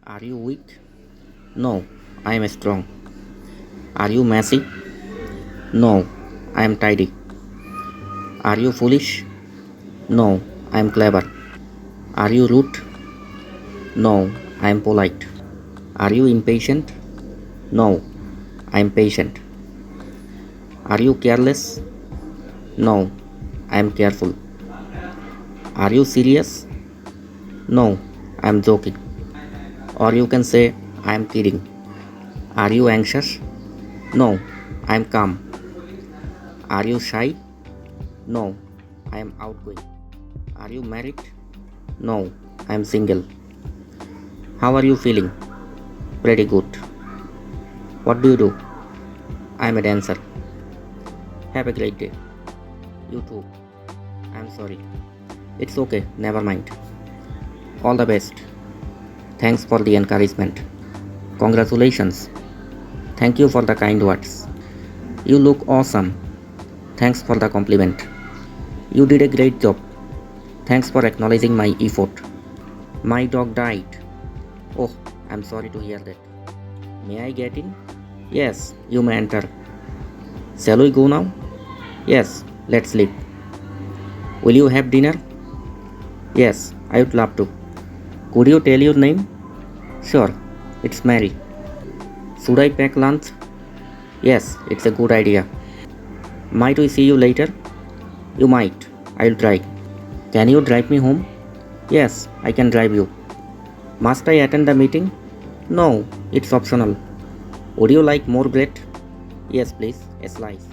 Are you weak? No, I am strong. Are you messy? No, I am tidy. Are you foolish? No, I am clever. Are you rude? No, I am polite. Are you impatient? No, I am patient. Are you careless? No, I am careful. Are you serious? No, I am joking. Or you can say, I am kidding. Are you anxious? No, I am calm. Are you shy? No, I am outgoing. Are you married? No, I am single. How are you feeling? Pretty good. What do you do? I am a dancer. Have a great day. You too. I am sorry. It's okay, never mind. All the best. Thanks for the encouragement. Congratulations. Thank you for the kind words. You look awesome. Thanks for the compliment. You did a great job. Thanks for acknowledging my effort. My dog died. Oh, I'm sorry to hear that. May I get in? Yes, you may enter. Shall we go now? Yes, let's leave. Will you have dinner? Yes, I would love to. Could you tell your name? Sure, it's Mary. Should I pack lunch? Yes, it's a good idea. Might we see you later? You might. I'll try. Can you drive me home? Yes, I can drive you. Must I attend the meeting? No, it's optional. Would you like more bread? Yes, please, a slice.